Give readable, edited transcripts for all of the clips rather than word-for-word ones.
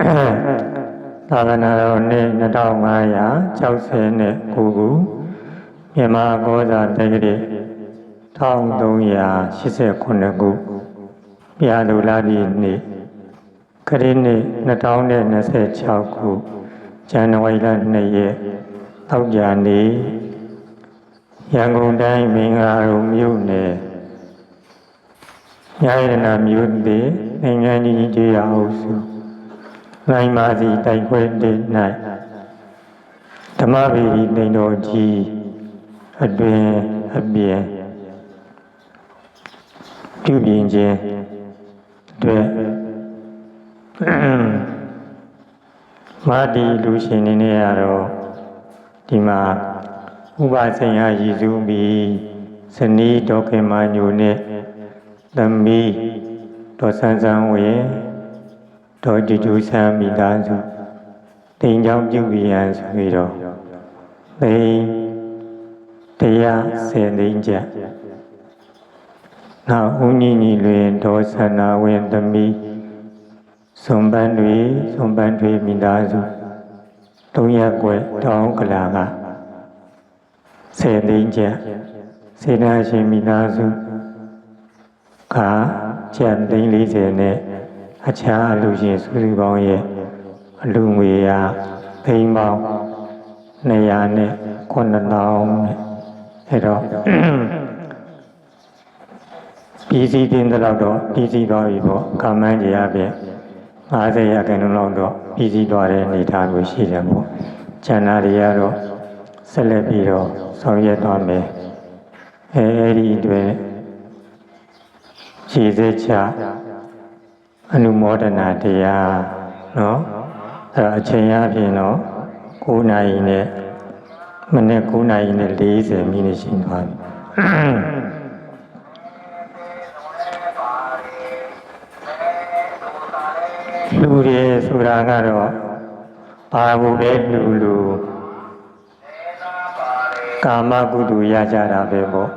သာသနာတော်နှစ်2569ခုမြန်မာကောဇာတက္ကရာ1389ခုပြာလူလာပြီနေ့ခရစ်နှစ်2026ခုဇန်နဝါရီလ2ရက်တောက်ကြနေ့ရန်ကုန်တိုင်းမင်္ဂလာရုံမြို့နယ်ညာရဏမြို့နယ်နိုင်ငံကြီးကျေးရွာအုပ်စုလိုင်းမာစီတိုက်ခွဲတဲ့၌ဓမ္မဗေဒိတိန်တော်ကြီးအတွင်အပြင်ပြုပြင်ခြင်းအတွက်မာတီလူရှင်နေနေရတော့ဒီမှာဥပဆိုင်ရာရည်စူးပြီးဇနီးဒေါခင်မညိုနဲ့သမီးဒေါ်ဆန်းဆန်းဝေဒေါ်ကျူကျူဆန်းမိသားစုတိမ်ချောင်းပြုပြီးရန်ဆိုပြီးတော့သိ110သိန်းကျပ်နောက်ဦးညီညီလွင်ဒေါ်ဆန္နာဝင်းသမီးစွန်ပန်းတွေမိသားစု300ကွယ်တောင်းကလာက10သိန်းကျပ်စေနာရှင်မိသားစုကကျပ်သိန်း40နဲ့အခြားအလူရှင်စုစုပေါင်းရဲ့အလူငွေရသိန်းပေါင်း200နဲ့9000နဲ့အဲ့တော့ပြည်စည်းတင်တော့ပြည်စည်းသွားပြီပေါ့ခမန်းကြီးအပြင်50ရာခိုင်နှုန်းလောက်တော့ပြည်စည်းသွားတဲ့အနေအထားမျိုးရှိတယ်ပေါ့ကျန်တာတွေကတော့ဆက်လက်ပြီးတော့ဆောင်ရွက်သွားမယ်အဲ့ဒီအတွက်ခြေစက်ချအနုမောဒနာတရားနော်အဲ့အချိန်အပြင်တော့9နာရီနဲ့မနေ့9နာရီနဲ့40မိနစ်ရှိသွားပြီလူတွေဆိုတာကတော့ဘာဘူးပဲလူကာမကုသိုလ်ရကြတာပဲပေါ့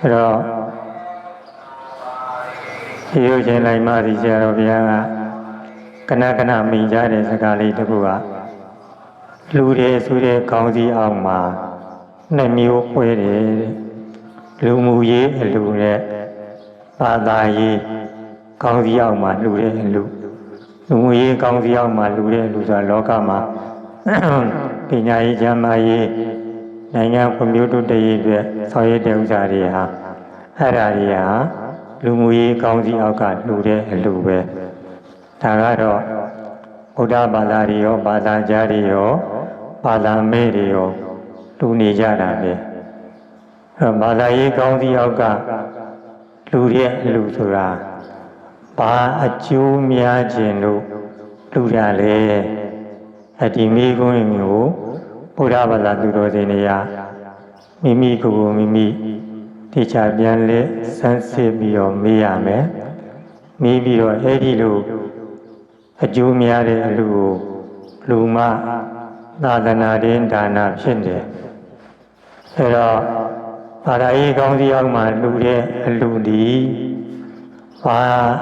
အဲ့တော့ဒီလိုချင်းလိုက်မှဒီဆရာတော်ဘုရားကခဏမိကြတဲ့စကားလေးတစ်ခုကလူတွေဆိုတဲ့ခေါင်းစည်းအောက်မှာနှစ်မျိုးခွဲတယ်လူမှုရေးအလူနဲ့ဘာသာရေးခေါင်းစည်းအောက်မှာလူတဲ့အလူလူမှုရေးခေါင်းစည်းအောက်မှာလူတဲ့လူဆိုတာလောကမှာပညာရေးကျမ်းမာရေးနိုင်ငံဖွံ့ဖြိုးတိုးတက်ရေးအတွက်ဆောင်ရွက်တဲ့ဥစ္စာတွေဟာအဲ့ဒါတွေဟာလူမှုရေးကောင်းစီအောက်ကလှူတဲ့အလှူပဲဒါကတော့ဘုရားဘာသာတွေရောဘာသာကြားတွေရောဘာသာမဲတွေရောလှူနေကြတာပဲအဲ့ဘာသာရေးကောင်းစီအောက်ကလှူတဲ့အလှူဆိုတာဘာအကျိုးများခြင်းလို့လှူတာလေအဒီမိကုန်းမျိုးဘုရားဘာသာသူတော်စင်တွေကမိမိကိုယ်ကိုမိမိတေချာပြန်လဲစမ်းစစ်ပြီးတော့မေးရမယ်မေးပြီးတော့အဲ့ဒီလိုအကျိုးများတဲ့အလူကိုလူမသာသနာ့ဒါနဖြစ်တယ်အဲ့တော့ဘာသာရေးကောင်းစီအောင်မှလူတဲ့အလူဒီဘာ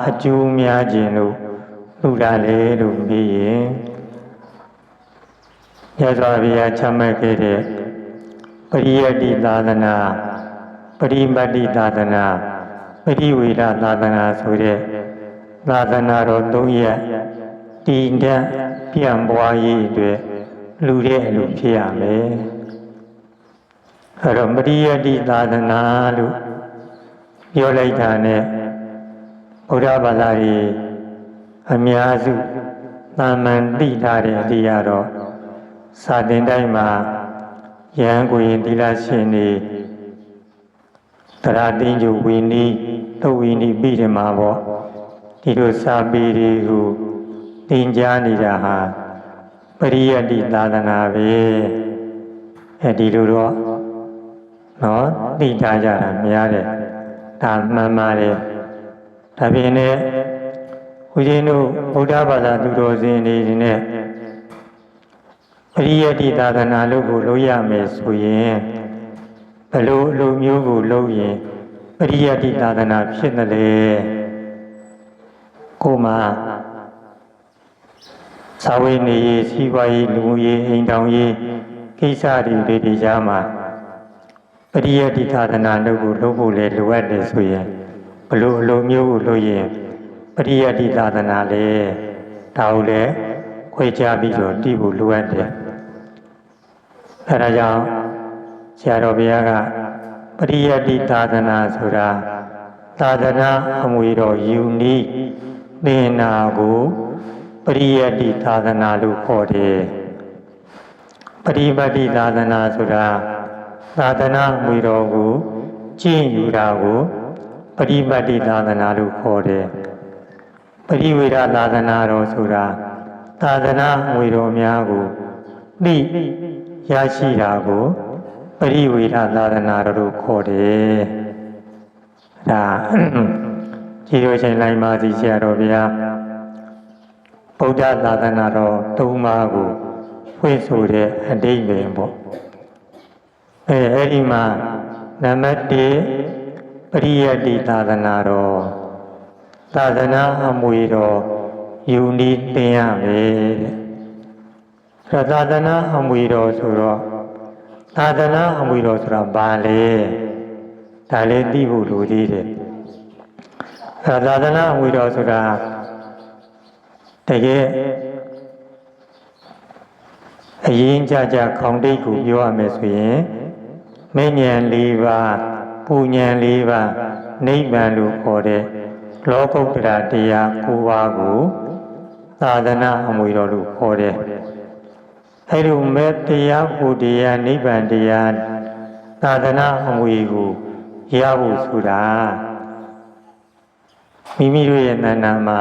အကျိုးများခြင်းလို့လူတာလေလို့မေးရင်ရသော်ဘုရားချမှတ်ခဲ့တဲ့ပရိယတ္တိသာသနာပရိမတ္တိသာသနာပရိဝေဒသာသနာဆိုတဲ့သာသနာတော်3ရပ်တည်တံ့ပြန့်ပွားရေးအတွက်လူတဲ့အလူဖြစ်ရမယ်အဲ့တော့ပရိယတ္တိသာသနာလို့ပြောလိုက်တာနဲ့ဘုရားဘာသာကြီးအများစုသာမန်သိထားတဲ့အတရားတော့စာသင်တိုင်းမှာယဟန်ကိုရင်သီလရှင်နေတရားသိဉ္ဇဝီနီသုဝီနီပြီးတယ်မှာပေါ့ဒီလိုစာပေတွေကိုသင်ကြားနေတာဟာပရိယတ္တိသာသနာပဲအဲဒီလိုတော့နော်သိထားကြတာများတယ်ဒါမှန်ပါတယ်ဒါပြင်လည်းဘုရားတို့ဗုဒ္ဓဘာသာသူတော်စင်တွေနဲ့ပရိယတ္တိသာသနာလို့ကိုလုပ်ရမယ်ဆိုရင်ဘယ်လိုအလိုမျိုးကိုလုပ်ရင်ပရိယတ္တိသာသနာဖြစ်တယ်လေကိုမှ စာဝေးနေရေးစီးပွားရေးလူမှုရေးအိမ်ထောင်ရေးကိစ္စတွေကြားမှာပရိယတ္တိသာသနာလုပ်ဖို့လေလိုအပ်တယ်ဆိုရင်ဘလို့အလိုမျိုးကိုလို့ရင်ပရိယတ္တိသာသနာလေဒါကိုလည်းခွဲခြားပြီးတော့တည်ဖို့လိုအပ်တယ်အဲဒါကြောင့်ဆရာတော်ဘုရားကပရိယတ္တိသာသနာဆိုတာသာသနာအမွေတော်ယူနည်းသင်္နာကိုပရိယတ္တိသာသနာလို့ခေါ်တယ်ပရိပတ်တိသာသနာဆိုတာသာသနာအမွေတော်ကိုကျင့်ယူတာကိုပရိပတ်တိသာသနာလို့ခေါ်တယ်ပရိဝေဒသာသနာတော်ဆိုတာသာသနာအမွေတော်များကိုသိရရှိတာကိုပရိဝေဒသာသနာတော်လို့ခေါ်တယ်ဒါကြည်တော်ချိန်လိုက်ပါစီဆရာတော်ဘုရားဗုဒ္ဓသာသနာတော်၃ပါးကိုဖွင့်ဆိုတဲ့အဓိပ္ပာယ်ပေါ့အဲ့ဒီမှာနံပါတ်1ပရိယတ္တိသာသနာတော်သာသနာအမွေတော်ယူနည်းသင်ရမယ်တဲ့သာသနာအမွေတော်ဆိုတော့သာသနာအမွေတော်ဆိုတာဘာလဲဒါလေးသိဖို့လိုသေးတယ်သာသနာအမွေတော်ဆိုတာတကယ်အရင်ကြခေါင်းတိတ်ကိုပြောရမယ်ဆိုရင်မဉ္ဇဉ်၄ပါးပူဉ္ဇဉ်၄ပါးနိဗ္ဗာန်လို့ခေါ်တဲ့လောကုတ္တရာတရား၉ပါးကိုသာသနာအမွေတော်လို့ခေါ်တယ်အဲလိုမဲ့တရားပူတရားနိဗ္ဗာန်တရားသာသနာအမွေကိုရဖို့ဆိုတာမိမိတို့ရဲ့နာနာမှာ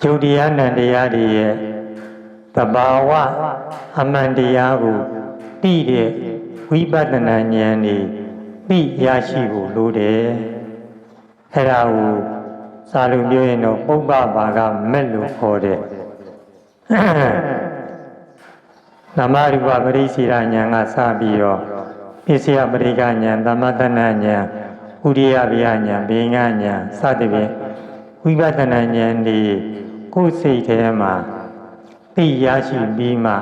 ကျုပ်တရားနံတရားတွေရဲ့သဘာဝအမှန်တရားကိုသိတဲ့ဝိပဿနာဉာဏ်นี่သိရရှိဖို့လိုတယ်အဲ့ဒါကိုစာလိုပြောရင်တော့ပုပ္ပဘာကမဲ့လို့ခေါ်တယ်နာမရူပပရိစ္ဆေရဉာဏ်ကစပြီးတော့ပစ္စယပရိက္ခဉာဏ်သမတနာဉာဏ်ဥရိယဗျာဉာဏ်ဘေငါဉာဏ်စသဖြင့်ဝိပဿနာဉာဏ်ဒီကိုယ်စိတ်ထဲမှာသိရရှိပြီးမှ14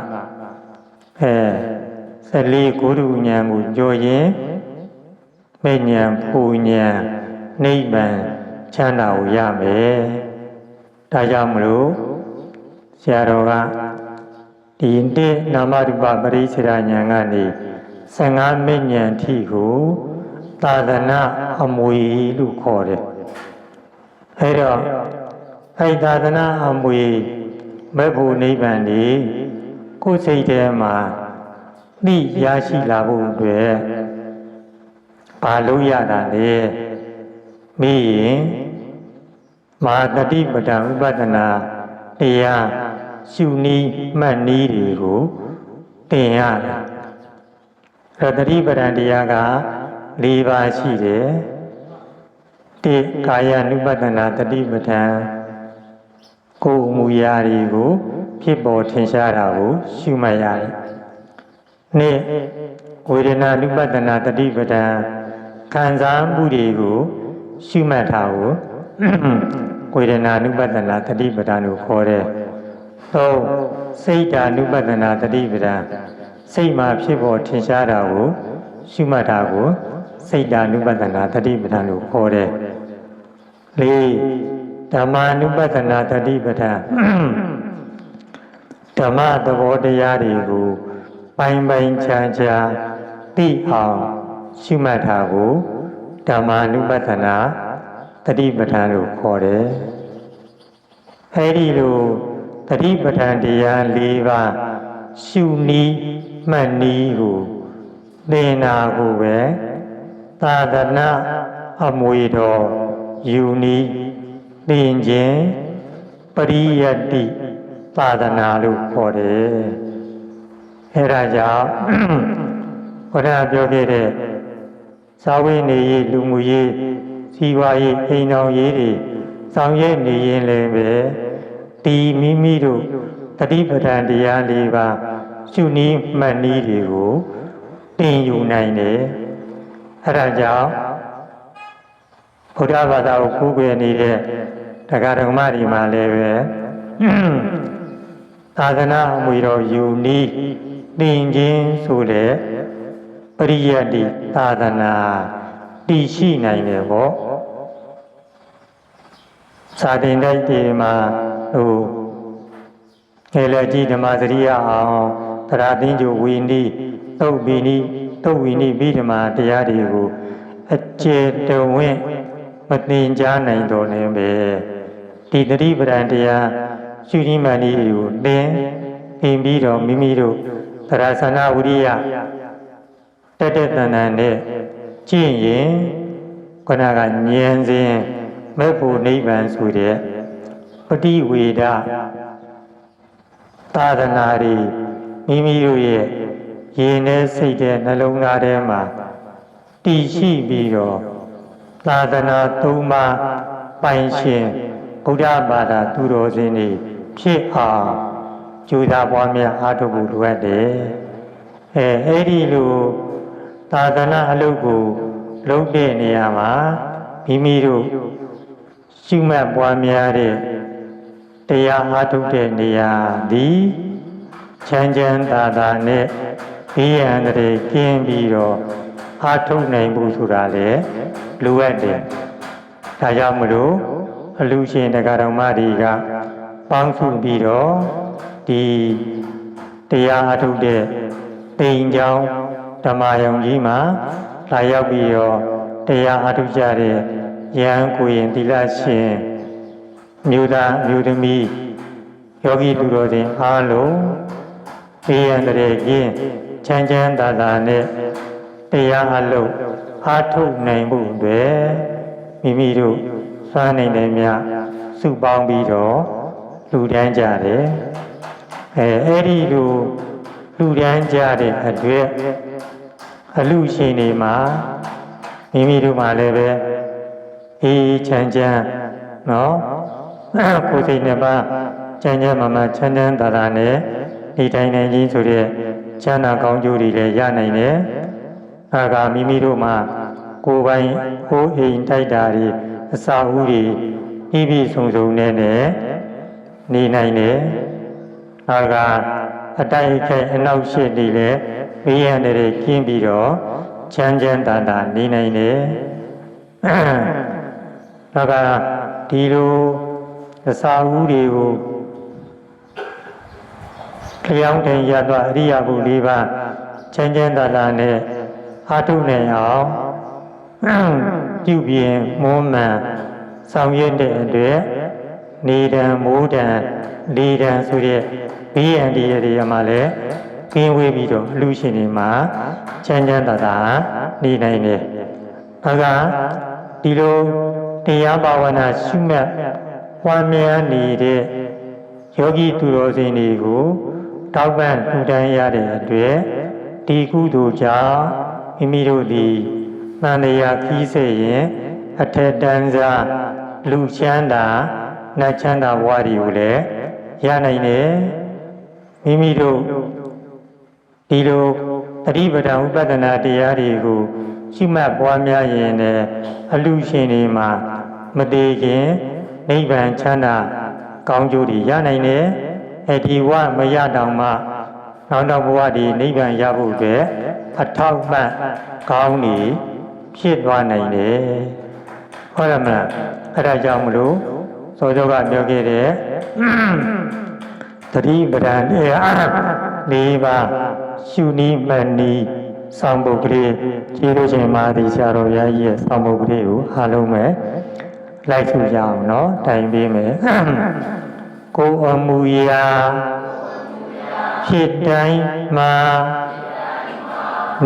ကိုယ်တူဉာဏ်ကိုကြောရင်မဲ့ဉာဏ်ဖူဉာဏ်နိဗ္ဗာန်ချမ်းသာကိုရမယ်ဒါကြောင့်မလို့ဆရာတော်ကဒီနေ့နာမရူပပရိစ္ဆေရဉာဏ်ကနေ15မဲ့ဉာဏ်ထိကိုသာသနာအမွေလို့ခေါ်တယ်အဲတော့အဲ့သာသနာအမွေမဲ့ဖို့နိဗ္ဗာန်ဒီကိုယ်စိတ်ထဲမှာသိရရှိလာဖို့အတွက်ဘာလို့ရတာလဲမေးရင်မဟာတတိပဒံဥပဒနာတရားရှုနည်းမှတ်နည်းတွေကိုသင်ရတယ်အဲ့တတိပဒံတရားက၄ပါးရှိတယ်တိကာယ ानु ပဒနာတတိပဒံကိုယ်အမူအရာတွေကိုဖြစ်ပေါ်ထင်ရှားတာကိုရှုမှတ်ရတယ်။နေ့ဝေဒနာ ानु ပဒနာတတိပဒံခံစားမှုတွေကိုရှုမှတ်တာကိုဝေဒနာ ानु ပဒနာတတိပဒံလို့ခေါ်တယ်။သုံးစိတ်ဓာ ानु ပဒနာတတိပဒံစိတ်မှာဖြစ်ပေါ်ထင်ရှားတာကိုရှုမှတ်တာကိုစိတ်ဓာ ानु ပဒနာတတိပဒံလို့ခေါ်တယ်။လေးဓမ္မာနုပဒနာတတိပဒံဓမ္မသဘောတရားတွေကိုပိုင်ပိုင်ခြားခြားသိအောင်ရှုမှတ်တာကိုဓမ္မာနုပဒနာတတိပဒံလို့ခေါ်တယ်အဲဒီလိုတတိပဒံတရား၄ပါးရှုနည်းမှတ်နည်းကိုသင်နာကိုပဲသာသနာအမွေတော်ယူနည်းသင်ခြင်းပရိယတ္တိသာသနာလို့ခေါ်တယ်အဲဒါကြောင့်ဘုရားပြောခဲ့တဲ့ဇာဝိနေရေးလူမှုရေးစီးပွားရေးအိမ်တော်ရေးတွေဆောင်ရွက်နေရင်လည်းပဲဒီမိမိတို့တတိပဒံတရား၄ပါးရှုနည်းမှတ်နည်းတွေကိုသင်ယူနိုင်တယ်အဲဒါကြောင့်ဘုရားဘာသာကိုကိုးကွယ်နေတဲ့တရားဓမ္မတွေမှာလည်းပဲ သာသနာအမွေတော်ယူနည်းသင်ခြင်းဆိုတဲ့ပရိယတ္တိသာသနာတည်ရှိနိုင်တယ်ပေါ့စာတင်တိုက်တွေမှာငယ်လက်ကြီးဓမ္မစရိယအောင်သရသင်္ကြဝီနိသုတ်ဝီနိဗိဓမ္မာတရားတွေကိုအကျေတဝင့်မသင်ကြားနိုင်တော်လည်းပဲဒီတတိပဒံတရားရှုနည်းမှန်နည်းတွေကိုသင်ပြီးတော့မိမိတို့သရသနာဝိရိယတက်တန်တန်နဲ့ကျင့်ရင်ခဏကဉာဏ်စဉ်မဲ့ဖို့နိဗ္ဗာန်ဆိုတဲ့ပฏิဝေဒသာသနာတွေမိမိတို့ရဲ့ရင်ထဲစိတ်ထဲနှလုံးသားထဲမှာတည်ရှိပြီးတော့သာသနာသုံးပါးပိုင်ရှင်ဗုဒ္ဓဘာသာသူတော်စင်တွေဖြစ်အောင်ကြိုးစားပွားများအားထုတ်ဖို့လိုအပ်တယ်အဲ့ဒီလိုသာသနာအလုပ်ကိုလုပ်တဲ့နေရာမှာမိမိတို့ရှုမှတ်ပွားများတဲ့တရားအားထုတ်တဲ့နေရာသည်ချမ်းချမ်းသာသာနဲ့ဘေးရန်တွေကင်းပြီးတော့အားထုတ်နိုင်ဖို့ဆိုတာလေလိုအပ်တယ်။ဒါကြောင့်မလို့အလူရှင်တရားတော်မတွေကပေါင်းစုပြီးတော့ဒီတရားအားထုတ်တဲ့တိမ်ကျောင်းဓမ္မယုံကြီးမှာလာရောက်ပြီးတော့တရားအားထုတ်ကြတဲ့ယဟန်ကိုရင်သီလရှင်မြို့သားမြို့သမီးယောဂီသူတော်စင်အားလုံးဘေးရန်တွေကင်းချမ်းချမ်းသာသာနဲ့တရားအလုပ်အားထုတ်နိုင်မှုတွေမိမိတို့စွမ်းနိုင်တယ်များစုပေါင်းပြီးတော့လူတန်းကြတယ်အဲ့ဒီလိုလူတန်းကြတဲ့အတွက်အလူရှင်တွေမှာမိမိတို့မှာလည်းပဲအေးချမ်းချမ်းနော်ကိုယ်စိတ်နှစ်ပါးချမ်းချမ်းမချမ်းချမ်းသာသာနဲ့ဒီတိုင်းနိုင်ကြီးဆိုတဲ့ချမ်းသာကောင်းကျိုးတွေလည်းရနိုင်တယ်။ကမိမိတို့မှာကိုယ်ပိုင်ဟိုးအိမ်တိုက်တာတွေအစာအုပ်တွေပြည့်စုံနဲ့နေနိုင်တယ်။ကအတိုက်အခိုက်အနောက်ရှေ့တွေလည်းဘေးရန်တွေကျင်းပြီးတော့ချမ်းချမ်းသာသာနေနိုင်တယ်။ဒီလိုအစာအုပ်တွေကိုလျောင်းတင်ရတော့အရိယာဘု၄ပါးချမ်းချမ်းသာသာနဲ့အားထုတ်နိုင်အောင်ပြုပြင်မွမ်းမံဆောင်ရွက်တဲ့အတွက်နေတံမိုးတံလေတံဆိုတဲ့ဘေးရန်တရားတွေမှာလည်းကင်းဝေးပြီးတော့လူရှင်တွေမှာချမ်းချမ်းသာသာနေနိုင်တယ်ဒီလိုတရားဘာဝနာရှုမှတ်ပွားများနေတဲ့ယောဂီသူတော်စင်တွေကိုတောက်ပံ့ထူထမ်းရတဲ့အတွက်ဒီကုသိုလ်ကြောင့်မိမိတို့သည်သံဃာခီးစေရင်အထက်တန်းစားလူချမ်းသာနတ်ချမ်းသာဘဝတွေကိုလည်းရနိုင်တယ်မိမိတို့ဒီလိုသတိပဋ္ဌာန်ဥပဒနာတရားတွေကိုရှုမှတ်ပွားများရင်လည်းအလူရှင်တွေမှာမသေးခင်နိဗ္ဗာန်ချမ်းသာကောင်းကျိုးတွေရနိုင်တယ်ဒီဝမရတောင်မှနောက်ဘဝဒီနိဗ္ဗာန်ရဖို့အတွက်အထောက်ပံ့ကောင်းနေဖြစ်သွားနိုင်တယ်ဟုတ်လားမလားအဲ့ဒါကြောင့်မလို့စောစောကပြောခဲ့တဲ့သတိပဋ္ဌာန်တရား၄ပါးရှုနည်းမှန်နည်းဆောင်ပုဒ်ကလေးကျေးဇူးရှင်မဟာသီဆရာတော်ဘုရားကြီးရဲ့ဆောင်ပုဒ်ကလေးကိုအားလုံးပဲလိုက်စုကြအောင်နော်တိုင်ပေးမယ်ကိုယ်အမူအရာဖြစ်တိုင်းမှာ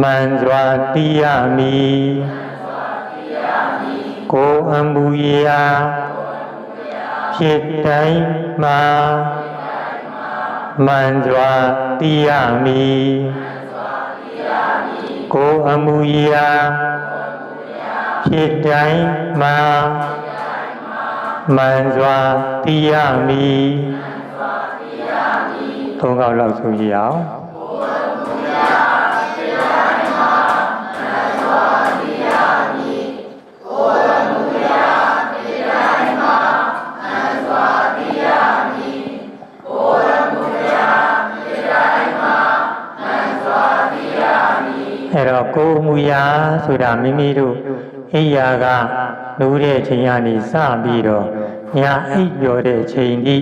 မှန်စွာသိရမည်ကိုယ်အမူအရာဖြစ်တိုင်းမှာမှန်စွာသိရမည်ကိုယ်အမူအရာဖြစ်တိုင်းမှာမှန်စွာသိရမည်သုံးခေါက်လောက်ဆိုကြအောင်က ဆိုတာမိမိတို့အိယာကနိုးတဲ့အချိန်ကနေစပြီးတော့ညအိပ်ပျော်တဲ့အချိန်ဒီ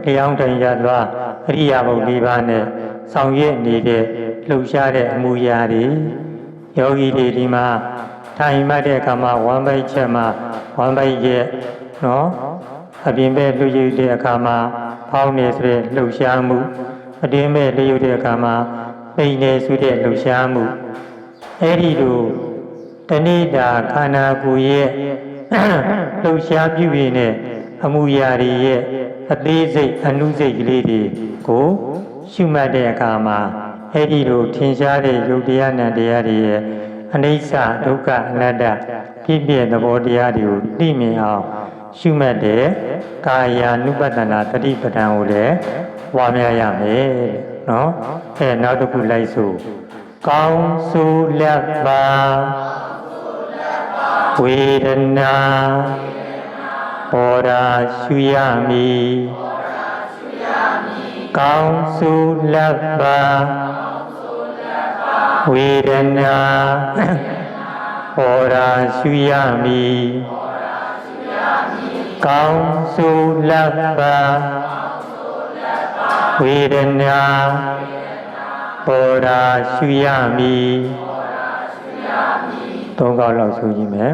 တရားတိုင်ရသွားအရိယာဘုတ်၄ပါးနဲ့ဆောင်ရွက်နေတဲ့လှုပ်ရှားတဲ့အမူအရာတွေယောဂီတွေဒီမှာထိုင်မှတ်တဲ့အခါမှာဝမ်းပိုက်ချက်မှာဝမ်းပိုက်ရဲ့နော်အပြင်ဘက်လှုပ်ရတဲ့အခါမှာဖောင်းနေဆိုတဲ့လှုပ်ရှားမှုအတွင်းဘက်လှုပ်ရတဲ့အခါမှာပိန်နေဆိုတဲ့လှုပ်ရှားမှုအဲ့ဒီလိုတဏိတာခန္ဓာကိုယ်ရဲ့လှုပ်ရှားပြုရတဲ့အမူအရာတွေရဲ့အသေးစိတ်အနုစိတ်ကလေးတွေကိုရှုမှတ်တဲ့အခါမှာအဲ့ဒီလိုထင်ရှားတဲ့ယုတ်တရားနဲ့တရားတွေရဲ့အနိစ္စဒုက္ခအနတ္တဖြစ်ပြသဘောတရားတွေကိုသိမြင်အောင်ရှုမှတ်တဲ့ကာယ ानु ပတ္တနာတတိပဌာန်ကိုလည်းဝါများရမယ်နော်အဲနောက်တစ်ခုလိုက်ဆိုကောင်းဆိုးလက်ပါဝေဒနာပေါ်ရာရှုရမည်ကောင်းဆိုးလက်ပါဝေဒနာပေါ်ရာရှုရမည်ကောင်းဆိုးလက်ပါဝေဒနာပေါ်ရာရှုရမည်သုံးခေါက်လောက်ဆိုကြည့်မယ်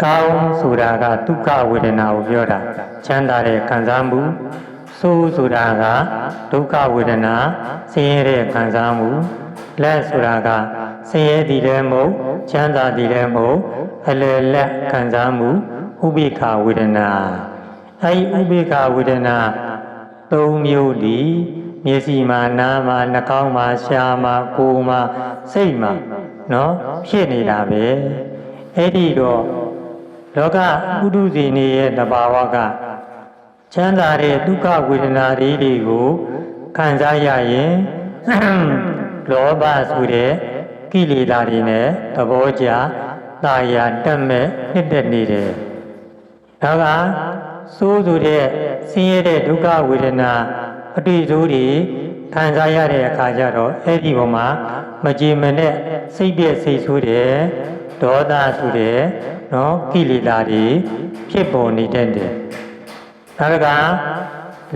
ကောင်းဆိုတာကဒုက္ခဝေဒနာကိုပြောတာချမ်းသာတဲ့ခံစားမှုဆိုးဆိုတာကဒုက္ခဝေဒနာဆင်းရဲတဲ့ခံစားမှုလက်ဆိုတာကဆင်းရဲသည်လည်းမဟုတ်ချမ်းသာသည်လည်းမဟုတ်အလယ်လက်ခံစားမှုဥပိ္ပခဝေဒနာအဲဒီဥပိ္ပခဝေဒနာ၃မျိုးဒီမျက်စိမှာနားမှာနှာခေါင်းမှာရှားမှာကိုယ်မှာစိတ်မှာနော်ဖြစ်နေတာပဲအဲ့ဒီတော့လောကပုထုဇဉ်တွေရဲ့တဘာဝကချမ်းသာတဲ့ဒုက္ခဝေဒနာတွေကိုခံစားရရင်လောဘဆိုတဲ့ကိလေသာတွေနဲ့သဘောကျသာယာတက်မဲ့နှစ်သက်နေတယ်ဒါကစိုးဆိုတဲ့ဆင်းရဲတဲ့ဒုက္ခဝေဒနာအတွေ့အကြုံတွေခံစားရတဲ့အခါကျတော့အဲ့ဒီပေါ်မှာမကြည်မနဲ့စိတ်ပြည့်စိတ်ဆိုးတဲ့ဒေါသဆိုတဲ့နော်ကိလေသာတွေဖြစ်ပေါ်နေတတ်တယ်ဒါက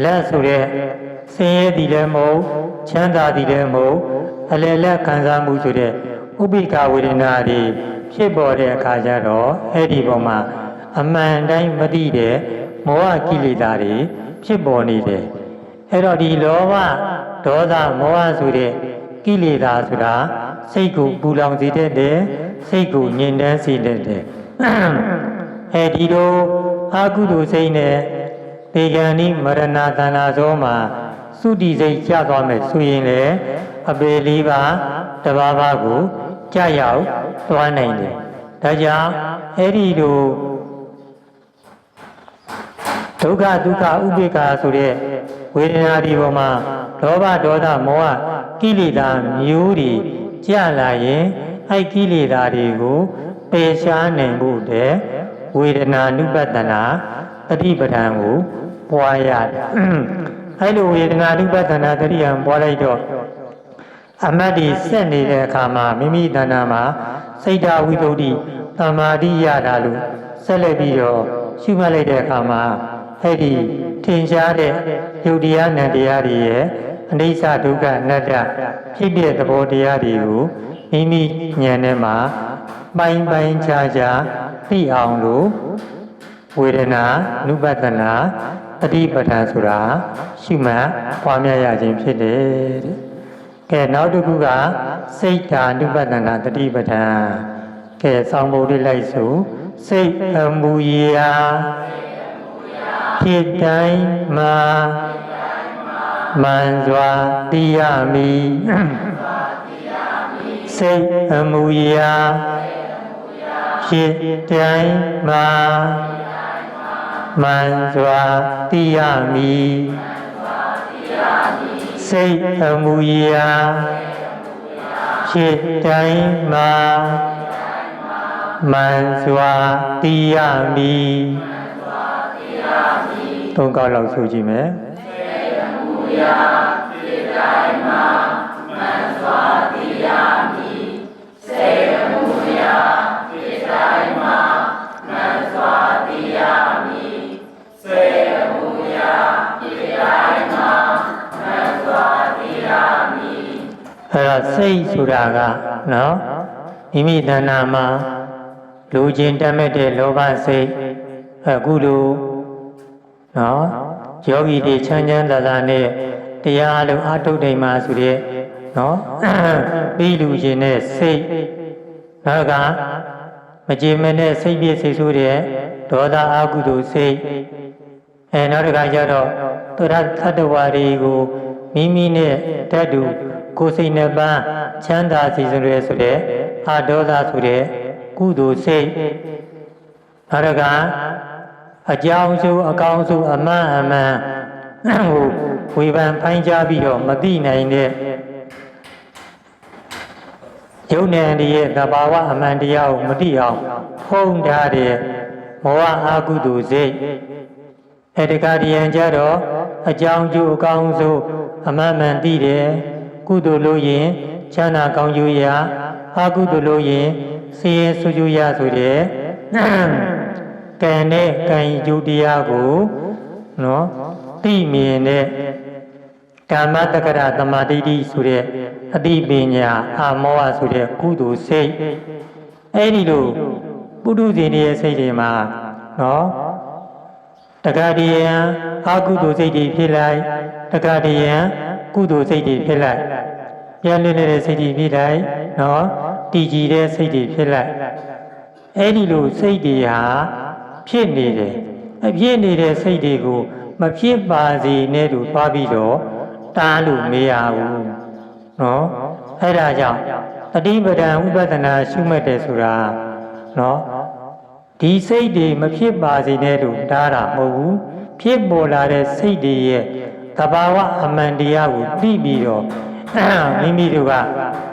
လက်ဆိုတဲ့ဆင်းရဲသည်လည်းမဟုတ်ချမ်းသာသည်လည်းမဟုတ်အလယ်လက်ခံစားမှုဆိုတဲ့ဥပိ္ပခဝေဒနာတွေဖြစ်ပေါ်တဲ့အခါကျတော့အဲ့ဒီပေါ်မှာအမှန်တိုင်းမသိတဲ့မောဟကိလေသာတွေဖြစ်ပေါ်နေတယ်အဲ့တော့ဒီလောဘဒေါသမောဟဆိုတဲ့ကိလေသာဆိုတာစိတ်ကိုပူလောင်စေတတ်တယ်စိတ်ကိုညှဉ်းတမ်းစေတတ်တယ်အဲဒီလိုအာကုသိုလ်စိတ်နဲ့ဒေဂန်ဤမရဏသန္တာဇောမှာသုတိစိတ်ကျသွားမယ်ဆိုရင်လေအပေလေးပါတဘာဘာကိုကြာရောက်သွားနိုင်တယ်ဒါကြောင့်အဲ့ဒီလိုဒုက္ခဒုက္ခဥပိ္ပခာဆိုတဲ့ဝေဒနာဒီပေါ်မှာလောဘဒေါသမောဟကိလေသာမျိုးတွေကြာလာရင်အဲ့ကိလေသာတွေကိုပယ်ရှားနိုင်ဖို့တဲ့ဝေဒနာနုပတ္တနာတတိပဌာန်ကိုပွားရတယ်အဲ့လိုဝေဒနာနုပတ္တနာတတိယံပွားလိုက်တော့အမတ်ဒီဆက်နေတဲ့အခါမှာမိမိတဏ္ဍာမှာစိတ်ဓာဝိသုဒ္ဓိသမာဓိရတာလို့ဆက်လက်ပြီးတော့ရှုမှတ်လိုက်တဲ့အခါမှာအဲ့ဒီထင်ရှားတဲ့ယုတ်တရားနဲ့တရားတွေရဲ့အနိစ္စဒုက္ခအနတ္တဖြစ်တဲ့သဘောတရားတွေကိုမိမိဉာဏ်ထဲမှာပိုင်းပိုင်းခြားခြားသိအောင်လို့ဝေဒနာနုပတ္တနာတတိပဌာန်ဆိုတာရှုမှတ်ပွားများရခြင်းဖြစ်တယ်တဲ့ကဲနောက်တစ်ခုကစိတ်ဓာနုပတ္တနာတတိပဌာန်ကဲစောင်းဖို့လေးလိုက်ဆိုစိတ်အမူအရာဖြစ်တိုင်းမှာမှန်စွာသိရမည်စိတ်အမူအရာဖြစ်တိုင်းမှာမှန်စွာသိရမည်စ စိတ်အမူအရာဖြစ်တိုင်းမှာမှန်စွာသိရမည်သုံးခေါက်လောက်ဆိုကြည့်မယ်စိတ်အမူအရာဖြစ်တိုင်းမှာမှန်စွာသိရမည်စိတ်အမူအရာဖြစ်တိုင်းမှာမှန်စွာသိရမည်စိတ်အမူအရာဖြစ်တိုင်းမှာမှန်စွာသိရမည်အဲ့တော့စိတ်ဆိုတာကနော်မိမိတဏ္ဍာမှာလူချင်းတတ်မဲ့တဲ့လောဘစိတ်အခုလိုနော်ယောဂီတွေချမ်းချမ်းသာသာနဲ့တရားလုံးအထုတ်တိုင်းမှာဆိုတဲ့နော်ပြီးလူချင်းနဲ့စိတ်နောက်ကမကြည်မနဲ့စိတ်ပြည့်စိတ်ဆိုးတဲ့ဒေါသအကုသိုလ်စိတ်နောက်တစ်ခါကျတော့သူရသတ္တဝါတွေကိုမိမိနဲ့တတ်တူကိုယ်စိတ်နှစ်ပါးချမ်းသာစီစဉ်ရဆိုတဲ့အာဒေါသဆိုတဲ့ကုသိုလ်စိတ်နောက်တစ်ခါအကြောင်းစုအကောင်းစုအမှန်အမှန်ဟိုဝေဖန်ဖိုင်းကြပြီးတော့မသိနိုင်တဲ့ယုံနယ်ရဲ့သဘာဝအမှန်တရားကိုမသိအောင်ဖုံးထားတဲ့မောဟအာကုသိုလ်စိတ်အဲဒီကတည်းကကြတော့အကြောင်းကျိုးအကောင်းဆုံးအမှန်မှန်သိတယ်ကုသိုလ်လို့ရင်ချမ်းသာကောင်းကျိုးရအာကုသိုလ်လို့ရင်ဆင်းရဲဆိုးကျိုးရဆိုတဲ့ကံနဲ့ကံကျိုးတရားကိုနော်သိမြင်တဲ့ဓမ္မတက္ကရာသမာဓိတိဆိုတဲ့အတိပညာအာမောဟဆိုတဲ့ကုသိုလ်စိတ်အဲဒီလိုပုထုဇဉ်ရဲ့စိတ်တွေမှာနော်တက္ကရာယံအာကုသိုလ်စိတ်တွေဖြစ်လိုက်တက္ကရာယံကုသိုလ်စိတ်တွေဖြစ်လိုက်ပြန်နေတဲ့စိတ်တွေဖြစ်လိုက်နော်တည်ကြည်တဲ့စိတ်တွေဖြစ်လိုက်အဲဒီလိုစိတ်တွေဟာဖြစ်နေတယ်အဖြစ်နေတဲ့စိတ်တွေကိုမဖြစ်ပါစေနဲ့လို့သွားပြီးတော့တားလို့မရဘူးနော်အဲ့ဒါကြောင့်တတိပဒံဥပဒနာရှုမှတ်တယ်ဆိုတာနော်ဒီစိတ်တွေမဖြစ်ပါစေနဲ့လို့တားတာမဟုတ်ဘူးဖြစ်ပေါ်လာတဲ့စိတ်တွေရဲ့သဘာဝအမှန်တရားကိုသိပြီးတော့မိမိတို့က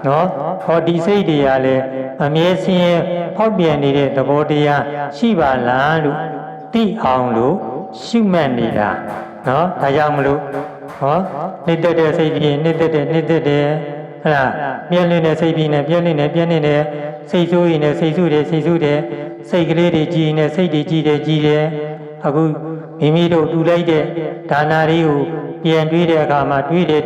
နော်ဟောဒီစိတ်တွေကလည်းအမြဲဆင်းရဲဖောက်ပြန်နေတဲ့သဘောတရားရှိပါလားလို့သိအောင်လို့ရှုမှတ်နေတာနော်ဒါကြောင့်မလို့ဟောနေတဲ့တဲ့စိတ်ကြီးနေတဲ့ဟဲ့လားပြင်းနေတဲ့စိတ်ကြီးနဲ့ပြင်းနေတဲ့စိတ်ဆိုးရင်နဲ့စိတ်ဆိုးတယ်စိတ်ကလေးတွေကြီးနေစိတ်တွေကြီးတယ်အခုမိမိတို့တူလိုက်တဲ့ဒါနာတွေကိုပြန်တွေးတဲ့အခါမှာတွေးတယ်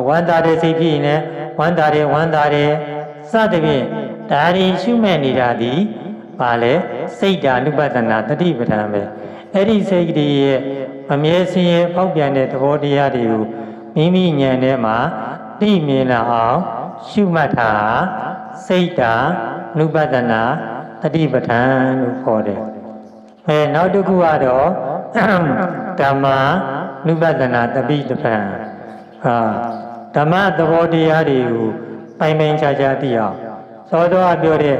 ဝမ်းသာတဲ့စိတ်ဖြစ်ရင်လည်းဝမ်းသာတယ်စသဖြင့်ဒါရီရှုမဲ့နေတာဒီဘာလဲစိတ်ဓာနုပဒနာတတိပဌာန်ပဲအဲ့ဒီစိတ်ကြီးရဲ့အမြဲဆင်းရဲပေါက်ပြန်တဲ့သဘောတရားတွေကိုမိမိဉာဏ်ထဲမှာသိမြင်လာအောင်ရှုမှတ်တာစိတ်ဓာနုပဒနာတတိပဌာန်လို့ခေါ်တယ်နောက်တစ်ခုကတော့ဓမ္မနုပဒနာတတိပဌာန်ဓမ္မသဘောတရားတွေကိုပိုင်ခြားသိအောင်သောတော်ပြောတဲ့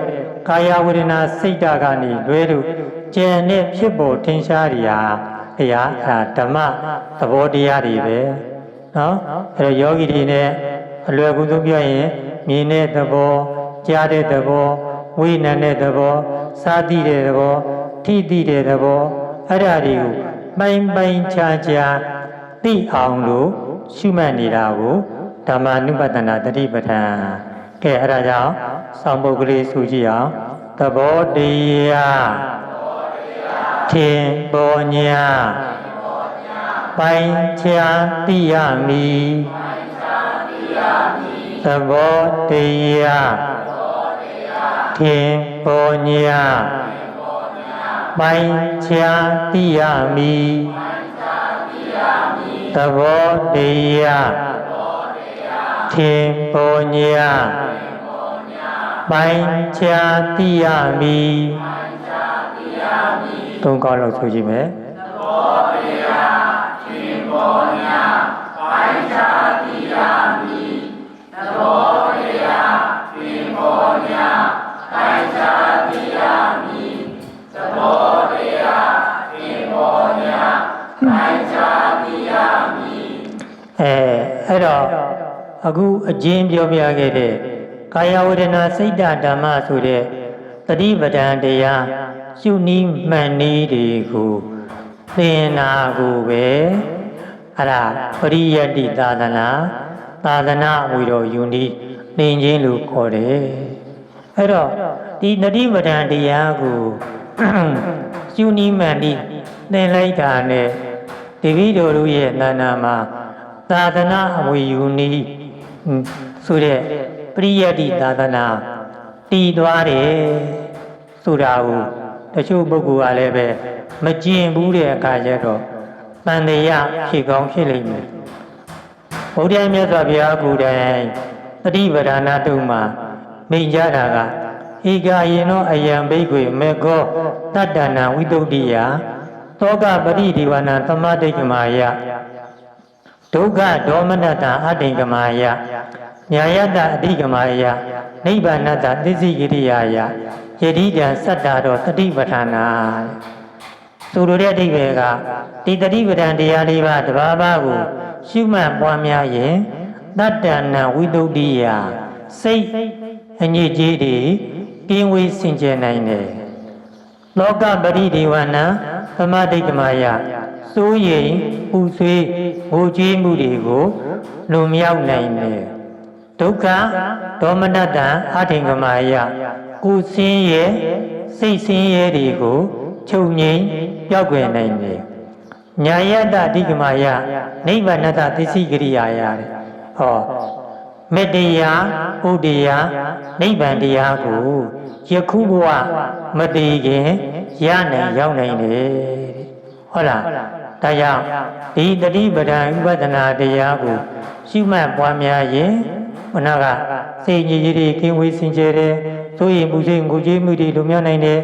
ကာယဝေဒနာစိတ်ဓာတ်ကနေလွဲလို့ကျန်တဲ့ဖြစ်ပေါ်ထင်ရှားရာဓမ္မသဘောတရားတွေပဲနော်အဲတော့ယောဂီတွေနဲ့အလွယ်ကူဆုံးပြောရင်မြင်တဲ့သဘောကြားတဲ့သဘောဝိညာဉ်တဲ့သဘောစားသိတဲ့သဘောထိသိတဲ့သဘောအဲ့ဒါတွေကိုပိုင်ခြားသိအောင်လို့ရှုမှတ်နေတာကိုဓမ္မနုပဒနာတတိပဌာန်ကဲအဲ့ဒါကြောင့်စောင့်ပုဂ္ဂလိဆိုကြည့်အောင်သဘောတရားထင်ပေါ်ညာပိုင်ခြားသိရမည်သဘောတရားထင်ပေါ်ညာပိုင်ခြားသိရမည်သဘောတရားထင်ပေါ်ညာပိုင်ခြားသိရမည်သုံးခေါက်လောက်ဆိုကြည့်မယ်သဘောတရားထင်ပေါ်ညာပိုင်ခြားသိရမည်သဘောတရားထင်ပေါ်ညာပိုင်ခြားသိရမည်သဘောတရားထင်ပေါ်ညာပိုင်ခြားသိရမည် အခုအကျဉ်းပြောပြခဲ့တဲ့ကာယဝေဒနာစိတ်ဓမ္မဆိုတဲ့တတိပဒံတရားရှုနည်းမှန်နည်းတွေကိုသင်နာကိုပဲအဲ့ဒါပရိယတ္တိသာသနာဝီတော်ယူနည်းသင်ခြင်းလို့ခေါ်တယ်အဲ့တော့ဒီတတိပဒံတရားကိုရှုနည်းမှန်နည်းသင်လိုက်တာနဲ့ဒီဗိဓိတို့ရဲ့နာနာမှာသာသနာအဝေယူနည်းဆိုတဲ့ပရိယတ္တိသာသနာတည်သွားတယ်ဆိုတာကိုတချို့ပုဂ္ဂိုလ်ကလည်းပဲမကျင်ဘူးတဲ့အခါကျတော့တန်တရားဖြစ်ကောင်းဖြစ်လိမ့်မယ်ဘုရားမြတ်စွာဘုရားကိုယ်တိုင်တတိပဌာနာတုံမှာမိန့်ကြတာကဧကယေနောအယံဘိက္ခွေမေခောတတ္တနာဝိတုဒ္ဓိယသောကပရိဒီဝနာသမတိကမာယဒုက္ခဒေါမနတအတ္တိကမာယညာယတအတိကမာယနိဗ္ဗာနတသစ္စည်းကိရိယာယယတိတံစတ္တာတော်တတိပဌာနာဆိုလိုတဲ့အဓိပ္ပာယ်ကဒီတတိပဌာန်တရားလေးပါးတဘာဘာကိုရှုမှတ်ပွားများရင်တတ္တနာဝိတုဒ္ဓိယစိတ်အညစ်အကြေးတွေကင်းဝေးစင်ကြယ်နိုင်တယ်လောကပရိဒီဝနာသမတိကမာယစိုးရိမ်ပူဆွေးငိုကြွေးမှုတွေကိုလွန်မြောက်နိုင်တယ်ဒုက္ခဒေါမနတအထင်ကမာယကိုယ်ဆင်းရဲစိတ်ဆင်းရဲတွေကိုချုပ်ငြိမ်ပြောက်ွယ်နိုင်တယ်ညာယတအဓိကမာယနိဗ္ဗာနတသစ္စည်းကိရိယာယတဲ့ဟောမေတ္တရားဥဒ္ဒရာနိဗ္ဗာန်တရားကိုယခုဘဝမတည်ခင်ရနိုင်ရောက်နိုင်တယ်ဟုတ်လားဒါကြောင့်ဒီတတိပဒံဥပဒနာတရားကိုရှုမှတ်ပွားများရင်ခဏကစိတ်ကြီးကြီးကင်းဝေးစင်ကြယ်တယ်ဆိုရင်ပူစိတ်ငိုကြွေးမှုတွေလွန်မြောက်နိုင်တယ်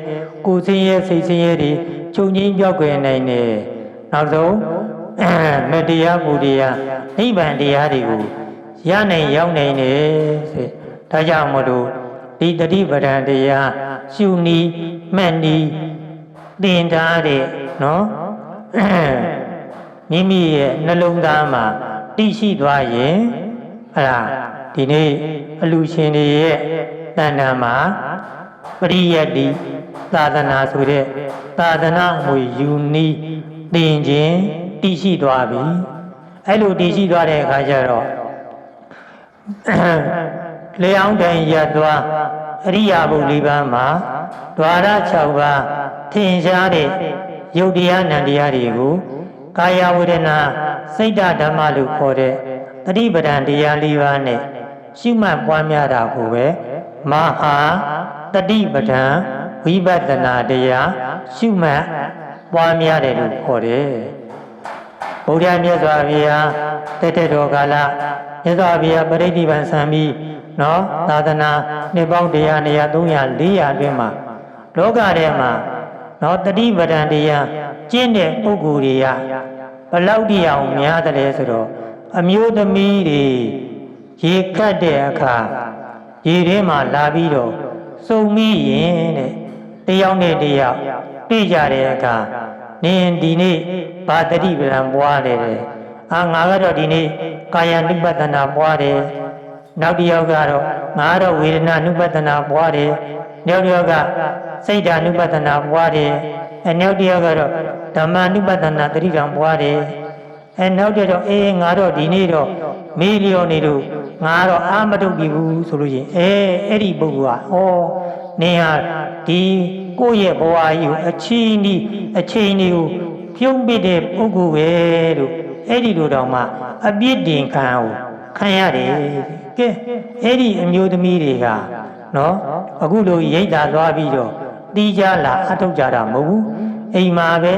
ကိုယ်ဆင်းရဲစိတ်ဆင်းရဲတွေချုပ်ငြိမ်းပြောက်ွယ်နိုင်တယ်နောက်ဆုံးမေတ္တရားပူတရားနိဗ္ဗာန်တရားတွေကိုရနိုင်ရောက်နိုင်တယ်ဆိုဒါကြောင့်မို့လို့ဒီတတိပဒံတရားရှုနည်းမှတ်နည်းသင်ထားတဲ့နော်မိမိရဲ့နှလုံးသားမှာသိရှိသွားရင်အဲ့ဒါဒီနေ့အလူရှင်တွေရဲ့တဏ္ဍာမှာပရိယတ္တိသာသနာဆိုတဲ့သာသနာမွေယူနည်းသင်ခြင်းသိရှိသွားပြီအဲ့လိုသိရှိသွားတဲ့အခါကျတော့လေအောင်တိုင်ရသွားအရိယာဘု၄ပါးမှာဓဝရ6ပါးထင်ရှားတဲ့ယုတ်တရားနံတရားတွေကိုကာယဝေဒနာစိတ်ဓမ္မလို့ခေါ်တဲ့တတိပဒံတရား၄ပါးနဲ့ရှုမှတ်ပွားများတာကိုပဲမဟာတတိပဒံဝိပဿနာတရားရှုမှတ်ပွားများတယ်လို့ခေါ်တယ်ဘုရားမြတ်စွာဘုရားတက်တော်ကာလမြတ်စွာဘုရားပရိနိဗ္ဗာန်ဆံပြီးနော်သာသနာနှစ်ပေါင်း100 200 300 400အတွင်းမှာလောကထဲမှာနော်တတိပဒံတရားကျင့်တဲ့ပုဂ္ဂိုလ်တွေကဘလောက်တရားများတယ်ဆိုတော့အမျိုးသမီးတွေရေကတ်တဲ့အခါရေထဲမှာလာပြီးတော့စုံမိရင်တဲ့တယောက်နဲ့တယောက်တွေ့ကြတဲ့အခါနင်ဒီနေ့ဘာတတိပဒံပွားတယ်ငါကတော့ဒီနေ့ကာယ ानु ပတ္တနာပွားတယ်နောက်တစ်ယောက်ကတော့ငါတော့ဝေဒနာ ानु ပတ္တနာပွားတယ်နောက်တစ်ယောက်ကစိတ်ဓာ ानु ပတ္တနာပွားတယ်နောက်တစ်ယောက်ကတော့ဓမ္မ ानु ပတ္တနာတတိကံပွားတယ်နောက်တစ်ယောက်ငါတော့ဒီနေ့တော့မေးလျော်နေလို့ငါတော့အာမတုတ်ပြီဘူးဆိုလို့ရှိရင်အဲ့ဒီပုဂ္ဂိုလ်ကနင်ဟာဒီကိုယ့်ရဲ့ဘဝကြီးကိုအချိန်တွေကိုပြုံးပြတဲ့ပုဂ္ဂိုလ်ပဲလို့အဲ့ဒီလိုတော့မှအပြစ်တင်ခံရတယ်ကဲအဲ့ဒီအမျိုးသမီးတွေကနော်အခုလိုရိတ်တာသွားပြီးတော့တီးကြလာအထုတ်ကြတာမဟုတ်ဘူးအိမ်မှာပဲ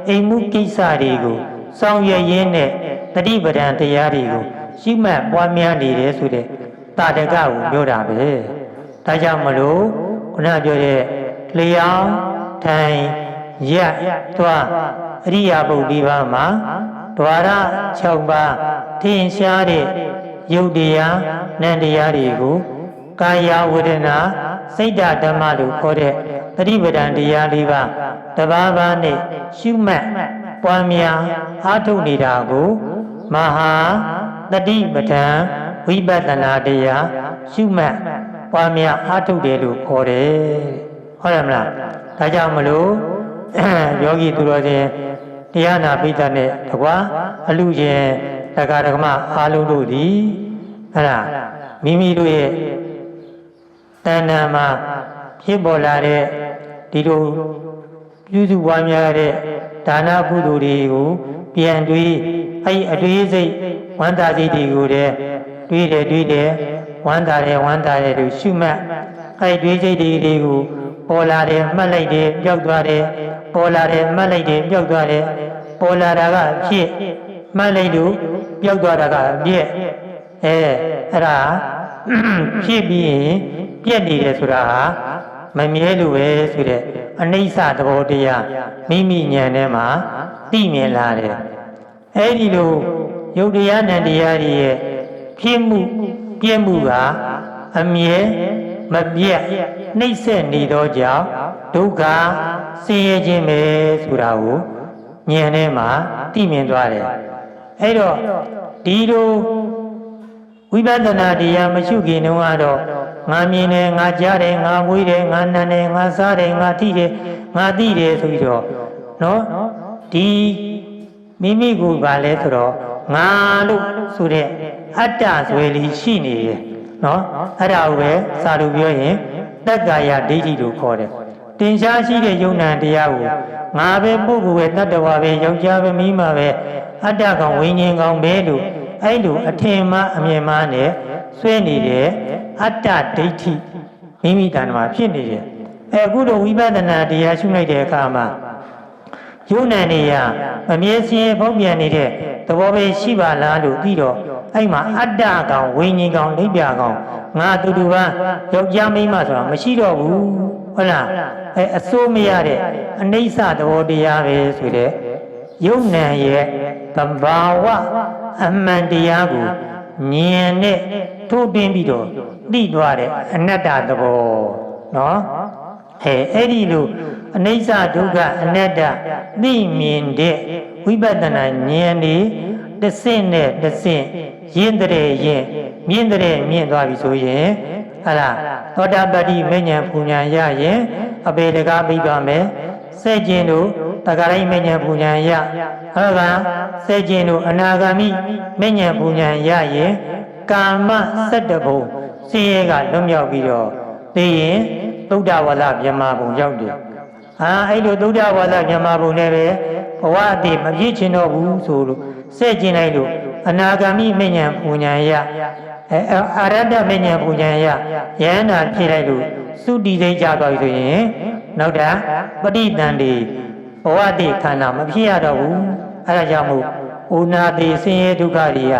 အိမ်မှုကိစ္စတွေကိုဆောင်ရွက်ရင်းနဲ့တတိပဒံတရားတွေကိုရှိမှတ်ပွားများနေတယ်ဆိုတဲ့တာတကကိုပြောတာပဲဒါကြောင့်မလို့ခုနပြောတဲ့လျောင်းထိုင်ရက်သွားအရိယာပုဒ်၄ပါးမှာဓဝရ6ပါးထင်ရှားတဲ့ယုတ်တရားနံတရားတွေကိုကာယဝေဒနာစိတ်ဓမ္မလို့ခေါ်တဲ့တတိပဒံတရား၄ပါးတပါးပါးနဲ့ရှုမှတ်ပွားများအားထုတ်နေတာကိုမဟာတတိပဒံဝ ဝိပဿနာတရားရှုမှတ်ပွားများအားထုတ်တယ်လို့ခေါ်တယ်ဟုတ်တယ်မလားဒါကြောင့်မလို့ယောဂီသူတော်စင်တရားနာပိဋကနဲ့တကွာအလူရှင်တရားဓမ္မအားလုံးတို့သည်အဲ့ဒါမိမိတို့ရဲ့တဏ္ဍာမှာဖြစ်ပေါ်လာတဲ့ဒီလိုပြုစုပွားများတဲ့ဒါနကုသိုလ်တွေကိုပြန်တွေးအဲ့အတွေးစိတ်ဝမ်းသာစိတ်တွေကိုတွေးတယ်ဝမ်းသာတယ်လို့ရှုမှတ်အဲ့တွေးစိတ်တွေကိုပေါ်လာတယ်မှတ်လိုက်တယ်ပျောက်သွားတယ်ပေါ်လာတယ်မှတ်လိုက်တယ်ပျောက်သွားတယ်ပေါ်လာတာကဖြစ်မှတ်လိုက်လို့ပျောက်သွားတာကပြည့်အဲ့ဒါဖြစ်ပြီးရင်ပြည့်နေတယ်ဆိုတာဟာမမြဲလို့ပဲဆိုတဲ့အနိစ္စသဘောတရားမိမိဉာဏ်ထဲမှာသိမြင်လာတယ်အဲ့ဒီလိုယုတ်တရားနဲ့တရားတွေရဲ့ဖြစ်မှုပြည့်မှုကအမြဲမပြတ်နှိမ့်ဆက်နေသောကြောင့်ဒုက္ခဆင်းရဲခြင်းပဲဆိုတာကိုဉာဏ်ထဲမှာသိမြင်သွားတယ်အဲ့တော့ဒီလိုဝိပဿနာတရားမရှိခင်တုန်းကတော့ငါမြင်တယ်ငါကြားတယ်ငါမွေးတယ်ငါနမ်းတယ်ငါစားတယ်ငါထိတယ်ငါသိတယ်ဆိုပြီးတော့နော်ဒီမိမိကိုယ်ကလည်းဆိုတော့ငါလို့ဆိုတဲ့အတ္တဆွဲလေးရှိနေတယ်နော်အဲ့ဒါကိုပဲစာလို့ပြောရင်တက္ကာယဒိဋ္ဌိလို့ခေါ်တယ်တင်ရှားရှိတဲ့ယုံနာတရားကိုငါပဲပုဂ္ဂိုလ်ပဲတတ္တဝါပဲယောက်ျားပဲမိန်းမပဲအတ္တကောင်ဝိညာဉ်ကောင်ပဲလို့အဲ့လိုအထင်မှားအမြင်မှားနဲ့ဆွဲနေတဲ့အတ္တဒိဋ္ဌိမိမိတဏ္ဍာဖြစ်နေတယ်အခုတော့ဝိပဿနာတရားရှုလိုက်တဲ့အခါမှာယုံနာနေရမမြဲစင်းဖောက်ပြန်နေတဲ့သဘောပဲရှိပါလားလို့ပြီးတော့အဲ့မှာအတ္တကောင်ဝိညာဉ်ကောင်လိပ်ပြကောင်ငါတူတူပါယောက်ျားမိန်းမဆိုတာမရှိတော့ဘူးဟုတ်လားအစိုးမရတဲ့အနိစ္စသဘောတရားပဲဆိုတဲ့ယုံနာရဲ့သဘာဝအမှန်တရားကိုဉာဏ်နဲ့ထိုးတွင်းပြီးတော့သိသွားတဲ့အနတ္တသဘောနော်အဲ့ဒီလိုအနိစ္စဒုက္ခအနတ္တသိမြင်တဲ့ဝိပဿနာဉာဏ်ဒီတစ်ဆင့်နဲ့တစ်ဆင့်ရင်းတဲ့ရင်မြင်တဲ့မြင်သွားပြီဆိုရင်ဟာလားသောတာပတ္တိမဉ္ဇဉ်ပူညာရရင်အပေတကားပြီးသွားမယ်စဲကျင်တို့တက္ကရာမဉ္ဇဉ်ပူညာရဟုတ်ကစဲကျင်တို့အနာဂါမိမဉ္ဇဉ်ပူညာရရင်ကာမ17ဘုံဆင်းရဲကလွတ်မြောက်ပြီးတော့သိရင်သုဒ္ဓဝါဒမြမဘုံရောက်တယ်အဲ့လိုသုဒ္ဓဝါဒမြမဘုံနဲ့ပဲဘဝအတည်မပြည့်ချင်တော့ဘူးဆိုလို့စဲကျင်လိုက်လို့အနာဂါမိမဉ္ဇဉ်ပူညာရအာရတ္တမဉ္ဇဉ်ပူညာရယန္တာဖြစ်လိုက်လို့သုတိသိကြသွားပြီဆိုရင်နောက်တာပဋိသန္ဓေဘဝတည်ခန္ဓာမဖြစ်ရတော့ဘူးအဲဒါကြောင့်မို့ဥနာတိဆင်းရဲဒုက္ခတွေက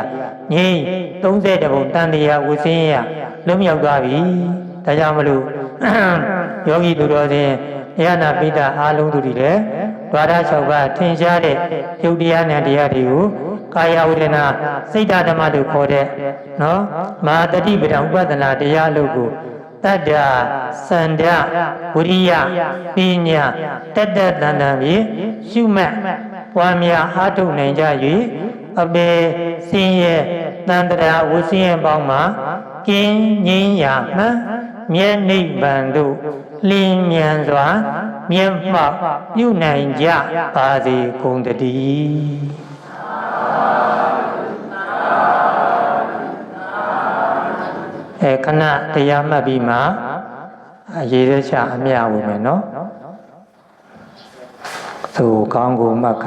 ငြိမ်း30ဘုံတန်တရားဝဆင်းရဲလွတ်မြောက်သွားပြီဒါကြောင့်မလို့ယောဂီသူတော်စင်တရားနာပိဋကအားလုံးသူတွေလည်းဓဝရ6ပါးထင်ရှားတဲ့ယုတ်တရားနဲ့တရားတွေကိုကာယဝေဒနာစိတ်ဓမ္မတို့ခေါ်တဲ့နော်မဟာတတိပဒံဥပဒနာတရားလို့ကိုတတ္တစန္ဒဝိရိယပညာတတ္တတန်တံဖြင့်ရှုမှတ်ပွားများအားထုတ်နိုင်ကြ၍အပေဆင်းရဲတန်တရာဝဆင်းရဲပေါင်းမှာကင်းငြိမ်းရာမှမြဲနိဗ္ဗာန်သို့လင်းမြန်စွာမြတ်မှပြုနိုင်ကြပါစေကုန်သတည်းခဏတရားမှတ်ပြီးမှရေရချအမြဝင်မယ်နော်သူကောင်းကိုမက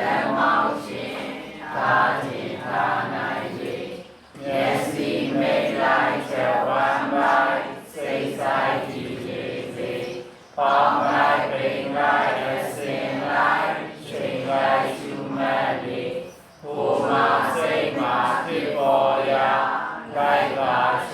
Hãy subscribe cho kênh Ghiền Mì Gõ để không bỏ lỡ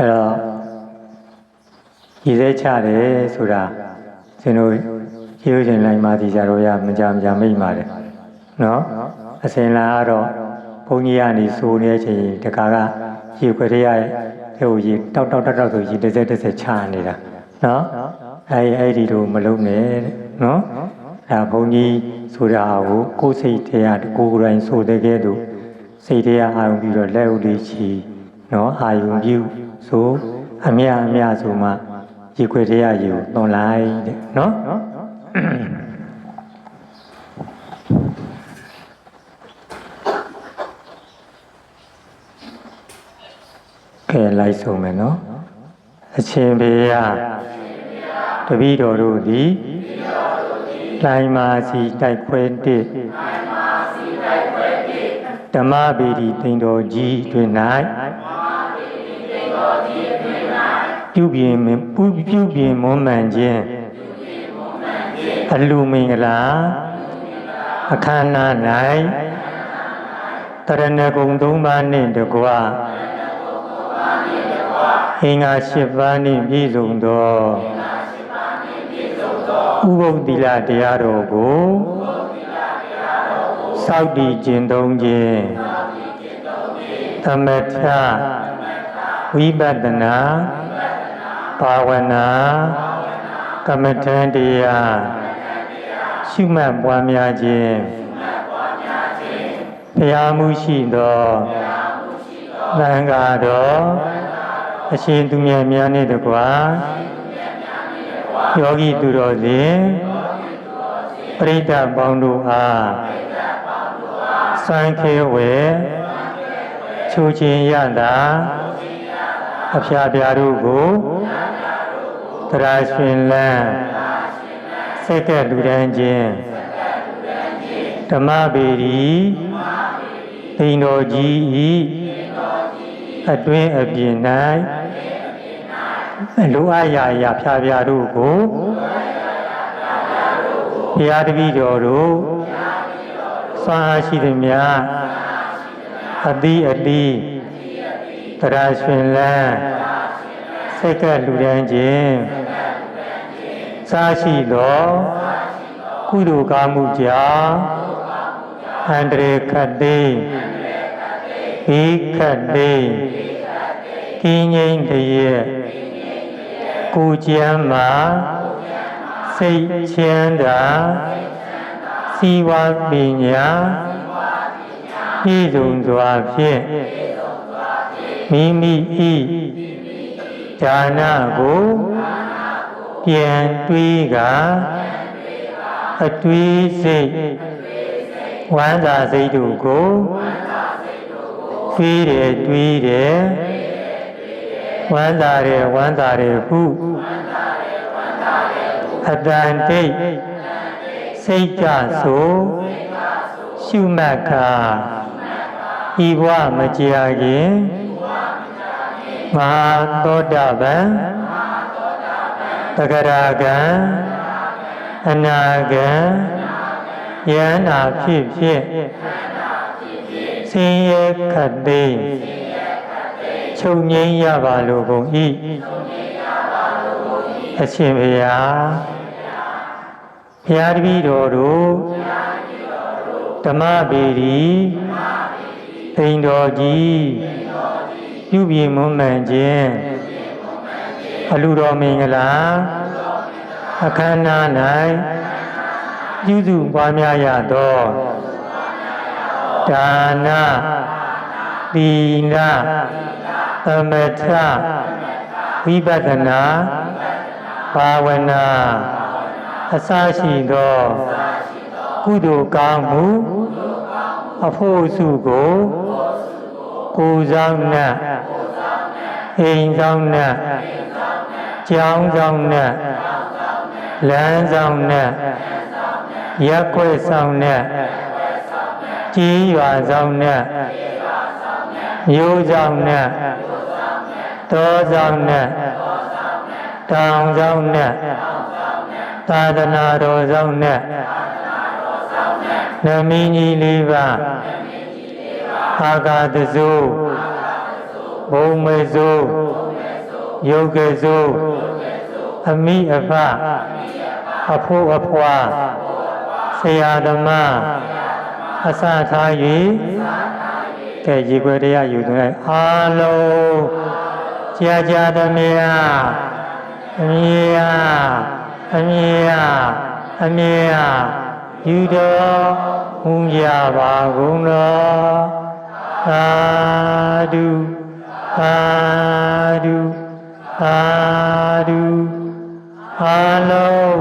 အဲ့တော့ရည်စဲချတယ်ဆိုတာကျွန်တော်ရိုးရှင်လိုက်မှဒီကြတော့ရမကြမိတ်ပါတယ်နော်အစင်လာကတော့ဘုန်းကြီးကနေစိုးနေတဲ့အချိန်တခါကရေခွေရရဲ့ဟိုရေတောက်ဆိုရေတစ်စက်ချနေတာနော်အဲ့ဒီလိုမလုံးနဲ့နော်ဒါဘုန်းကြီးဆိုတာကိုကိုယ်စိတ်ထဲကကိုယ်ကိုယ်တိုင်ဆိုတဲ့ကဲ့သို့စိတ်ထဲကအာရုံပြီးတော့လက်ဥလေးချီနော်အာယုံပြုဆိုအမြဆိုမှရေခွေရရေကိုသွန်လိုက်တဲ့နော်ကဲလိုက်ဆုံးမယ်နော်အရှင်ဘေယတပည့်တော်တို့သည်လိုင်မာစီတိုက်ခွဲတစ်ဓမ္မဗေဒီတိန်တော်ကြီးတွင်၌ပြုပြင်မွမ်းမံခြင်းအလူမင်္ဂလာအခမ်းအနား၌တရဏဂုံ၃ပါးနှင့်တကွအင်္ဂါ၈ပါးနှင့်ပြည့်စုံသောဥပုသ္တိလတရားတော်ကိုစောင့်တည်ကျင့်သုံးခြင်းသမထဝိပဿနာဘာဝနာကမ္မထံတရားရှုမှတ်ပွားများခြင်းတရားမှုရှိသောသံဃာတော်အရှင်သူမြတ်များနှင့်တကွာယောဂီသူတော်စင်ပရိသတ်ပေါင်းတို့အားစံခေဝေချိုးခြင်းရတာအဖျားပြားတို့ကိုတရားရှင်လန်းစက်ကလူတန်းခြင်းဓမ္မဗေဒီတိန်တော်ကြီးဤအတွင်းအပြင်၌လူအပ်ရာဖျားပြားတို့ကိုဘုရားတပည့်တော်တို့စွမ်းအားရှိသည်များအသီးတရားရှင်လန်းစိတ်ကလူတန်းခြင်းစားရှိသောကုသိုလ်ကောင်းမှုကြောင့်အန္တရာယ်ခတ်သိမ်းဘေးခတ်သိမ်းကင်းငြိမ်းတည်းကိုယ်ကျမ်းမှာစိတ်ချမ်းသာစီဝါပညာပြည့်စုံစွာဖြင့်မိမိဤဒါနကိုပြန်တွေးကအတွေးစိတ်ဝမ်းသာစိတ်တို့ကိုတွေးတယ်ဝမ်းသာတယ်ဟုအတန်တိတ်စိတ်ကြဆိုရှုမှတ်ခါဤဘဝမကြာခင်မဟာသောတာပန်တဂရကံအနာကံယန္တာဖြစ်ဆင်းရဲခတ်သိမ်းချုပ်ငြိမ်းရပါလိုကုန်၏အရှင်ဘုရားဘုရားတပည့်တော်တို့ဓမ္မဗေဒီတိန်တော်ကြီးပြုပြင်မွမ်းမံခြင်း အလူတော်မင်္ဂလာအခမ်းအနား၌ပြုစုပွားများရသောဒါနသီလသမထဝိပဿနာဘာဝနာအစရှိသောကုသိုလ်ကောင်းမှုအဖို့စုကိုကိုယ်ဆောင်နှင့်အိမ်ဆောင်နှင့်ကျောင်းဆောင်နှင့်လမ်းဆောင်နှင့်ရပ်ကွက်ဆောင်နှင့်ကြီးရွာဆောင်နှင့်မြို့ဆောင်နှင့်တောဆောင်နှင့်တောင်ဆောင်နှင့်သာသနာတော်ဆောင်နှင့်နမင်းကြီးလေးပါးအာဂါတစုဘုံမေစုယုတ်ကေစုအမိအဖအဖို့အဖွာဆရာသမားအစထား၍ကဲရေခွဲတရားယူသွင်းအားလုံးကြာသမျှအမြဲယူတော်မူကြပါကုန်တော်သာဓုအားလုံး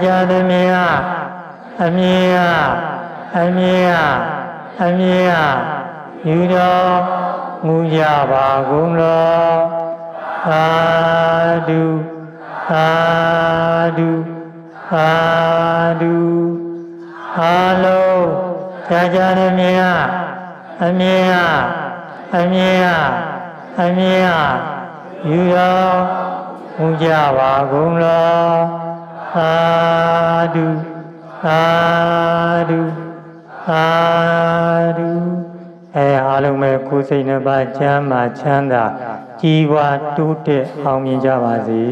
ကြာသမျှအမြဲယူတော်မူကြပါကုန်တော်သာဓုအားလုံးကြာသမျှအမြဲယူတော်မူကြပါကုန်တော်သာဓုအားလုံးပဲကိုယ်စိတ်နှပါချမ်းသာကြီးပွားတိုးတက်အောင်မြင်ကြပါစေ